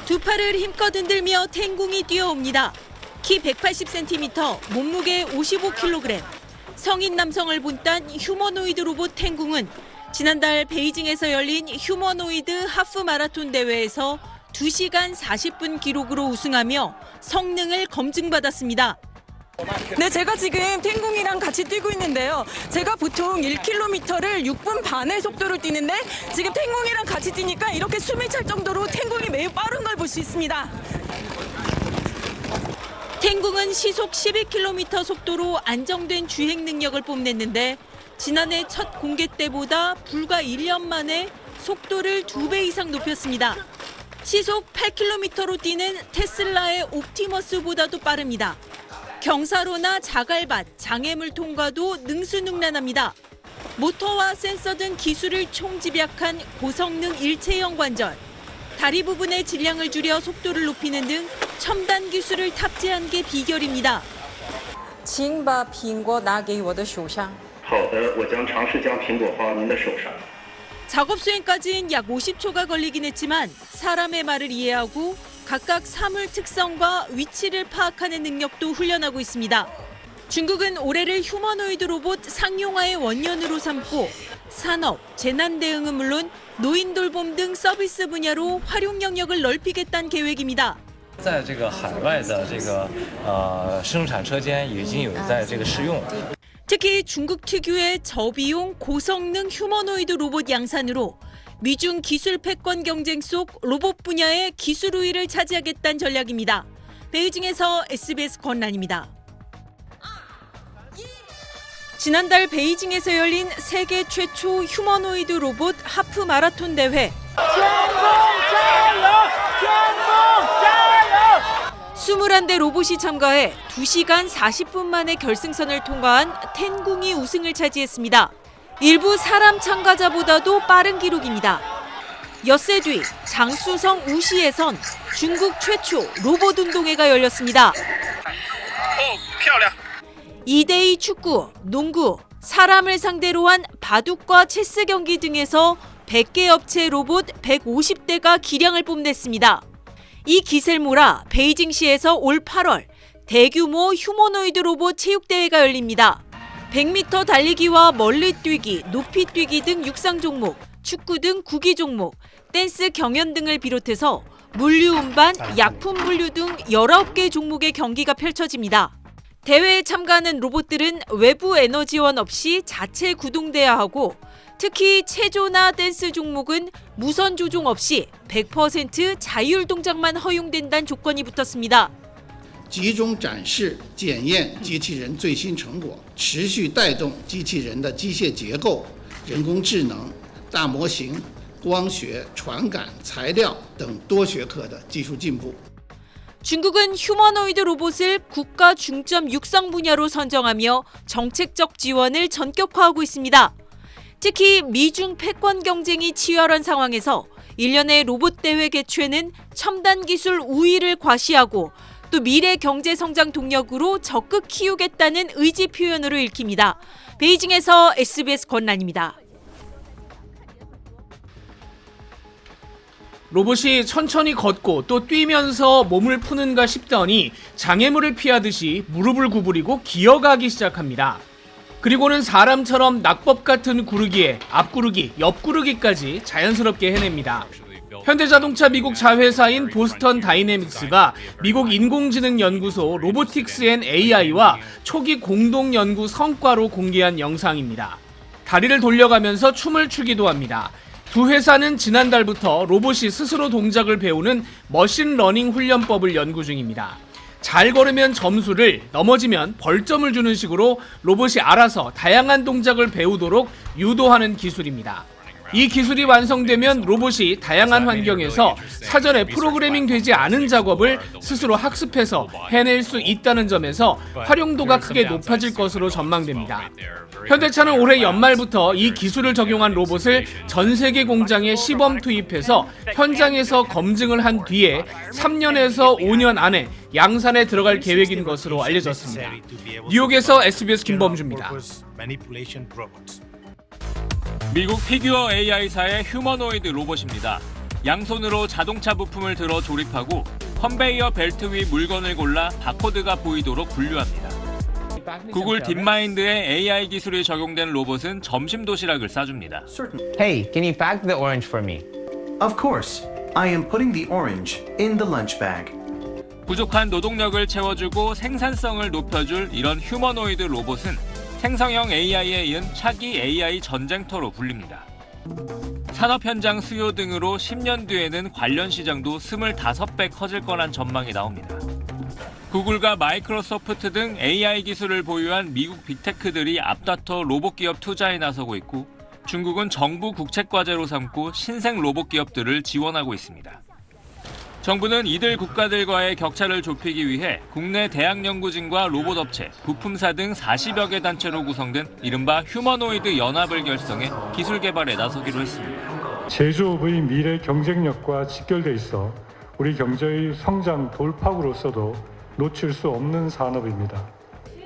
두 팔을 힘껏 흔들며 탱궁이 뛰어옵니다. 키 180cm, 몸무게 55kg. 성인 남성을 본딴 휴머노이드 로봇 탱궁은 지난달 베이징에서 열린 휴머노이드 하프 마라톤 대회에서 2시간 40분 기록으로 우승하며 성능을 검증받았습니다. 네, 제가 지금 탱궁이랑 같이 뛰고 있는데요. 제가 보통 1km를 6분 반의 속도로 뛰는데 지금 탱궁이랑 같이 뛰니까 이렇게 숨이 찰 정도로 탱궁이 매우 빠른 걸 볼 수 있습니다. 탱궁은 시속 12km 속도로 안정된 주행 능력을 뽐냈는데 지난해 첫 공개 때보다 불과 1년 만에 속도를 2배 이상 높였습니다. 시속 8km로 뛰는 테슬라의 옵티머스보다도 빠릅니다. 경사로나 자갈밭, 장애물 통과도 능수능란합니다. 모터와 센서 등 기술을 총집약한 고성능 일체형 관절, 다리 부분의 질량을 줄여 속도를 높이는 등 첨단 기술을 탑재한 게 비결입니다. 请把苹果拿给我的手上。好的，我将尝试将苹果放您的手上。 작업 수행까지는 약 50초가 걸리긴 했지만 사람의 말을 이해하고 각각 사물 특성과 위치를 파악하는 능력도 훈련하고 있습니다. 중국은 올해를 휴머노이드 로봇 상용화의 원년으로 삼고 산업, 재난 대응은 물론 노인 돌봄 등 서비스 분야로 활용 영역을 넓히겠다는 계획입니다. 在这个海外的这个生产车间已经有在这个试用。 특히 중국 특유의 저비용 고성능 휴머노이드 로봇 양산으로 미중 기술 패권 경쟁 속 로봇 분야의 기술 우위를 차지하겠다는 전략입니다. 베이징에서 SBS 권란입니다. 지난달 베이징에서 열린 세계 최초 휴머노이드 로봇 하프 마라톤 대회. 21대 로봇이 참가해 2시간 40분 만에 결승선을 통과한 탱궁이 우승을 차지했습니다. 일부 사람 참가자보다도 빠른 기록입니다. 엿새 뒤 장쑤성 우시에선 중국 최초 로봇 운동회가 열렸습니다. 2대2 축구, 농구, 사람을 상대로 한 바둑과 체스 경기 등에서 100개 업체 로봇 150대가 기량을 뽐냈습니다. 이 기세를 몰아 베이징시에서 올 8월 대규모 휴머노이드 로봇 체육대회가 열립니다. 100m 달리기와 멀리 뛰기, 높이 뛰기 등 육상 종목, 축구 등 구기 종목, 댄스 경연 등을 비롯해서 물류 운반, 약품 분류 등 19개 종목의 경기가 펼쳐집니다. 대회에 참가하는 로봇들은 외부 에너지원 없이 자체 구동돼야 하고 특히 체조나 댄스 종목은 무선 조종 없이 100% 자율 동작만 허용된다는 조건이 붙었습니다. 集中展示检验机器人最新成果，持续带动机器人的机械结构、人工智能、大模型、光学、传感、材料等多学科的技术进步。 중국은 휴머노이드 로봇을 국가 중점 육성 분야로 선정하며 정책적 지원을 전격화하고 있습니다. 특히 미중 패권 경쟁이 치열한 상황에서 1년의 로봇 대회 개최는 첨단 기술 우위를 과시하고 또 미래 경제 성장 동력으로 적극 키우겠다는 의지 표현으로 읽힙니다. 베이징에서 SBS 권란입니다. 로봇이 천천히 걷고 또 뛰면서 몸을 푸는가 싶더니 장애물을 피하듯이 무릎을 구부리고 기어가기 시작합니다. 그리고는 사람처럼 낙법 같은 구르기에 앞구르기, 옆구르기까지 자연스럽게 해냅니다. 현대자동차 미국 자회사인 보스턴 다이내믹스가 미국 인공지능 연구소 로보틱스 앤 AI와 초기 공동 연구 성과로 공개한 영상입니다. 다리를 돌려가면서 춤을 추기도 합니다. 두 회사는 지난달부터 로봇이 스스로 동작을 배우는 머신러닝 훈련법을 연구 중입니다. 잘 걸으면 점수를, 넘어지면 벌점을 주는 식으로 로봇이 알아서 다양한 동작을 배우도록 유도하는 기술입니다. 이 기술이 완성되면 로봇이 다양한 환경에서 사전에 프로그래밍 되지 않은 작업을 스스로 학습해서 해낼 수 있다는 점에서 활용도가 크게 높아질 것으로 전망됩니다. 현대차는 올해 연말부터 이 기술을 적용한 로봇을 전 세계 공장에 시범 투입해서 현장에서 검증을 한 뒤에 3년에서 5년 안에 양산에 들어갈 계획인 것으로 알려졌습니다. 뉴욕에서 SBS 김범주입니다. 미국 피규어 AI사의 휴머노이드 로봇입니다. 양손으로 자동차 부품을 들어 조립하고 컨베이어 벨트 위 물건을 골라 바코드가 보이도록 분류합니다. 구글 딥마인드의 AI 기술이 적용된 로봇은 점심 도시락을 싸줍니다. Hey, can you pack the orange for me? Of course. I am putting the orange in the lunch bag. 부족한 노동력을 채워주고 생산성을 높여줄 이런 휴머노이드 로봇은 생성형 AI에 이은 차기 AI 전쟁터로 불립니다. 산업 현장 수요 등으로 10년 뒤에는 관련 시장도 25배 커질 거란 전망이 나옵니다. 구글과 마이크로소프트 등 AI 기술을 보유한 미국 빅테크들이 앞다퉈 로봇 기업 투자에 나서고 있고, 중국은 정부 국책 과제로 삼고 신생 로봇 기업들을 지원하고 있습니다. 정부는 이들 국가들과의 격차를 좁히기 위해 국내 대학 연구진과 로봇 업체, 부품사 등 40여 개 단체로 구성된 이른바 휴머노이드 연합을 결성해 기술 개발에 나서기로 했습니다. 제조업의 미래 경쟁력과 직결돼 있어 우리 경제의 성장 돌파구로서도 놓칠 수 없는 산업입니다.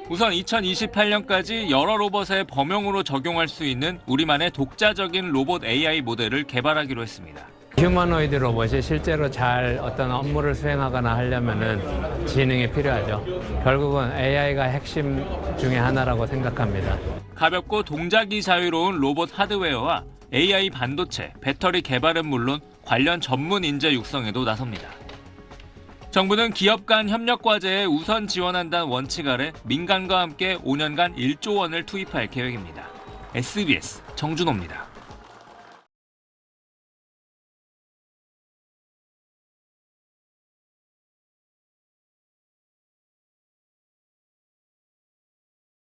우선 2028년까지 여러 로봇의 범용으로 적용할 수 있는 우리만의 독자적인 로봇 AI 모델을 개발하기로 했습니다. 휴머노이드 로봇이 실제로 잘 어떤 업무를 수행하거나 하려면은 지능이 필요하죠. 결국은 AI가 핵심 중에 하나라고 생각합니다. 가볍고 동작이 자유로운 로봇 하드웨어와 AI 반도체, 배터리 개발은 물론 관련 전문 인재 육성에도 나섭니다. 정부는 기업 간 협력 과제에 우선 지원한다는 원칙 아래 민간과 함께 5년간 1조 원을 투입할 계획입니다. SBS 정준호입니다.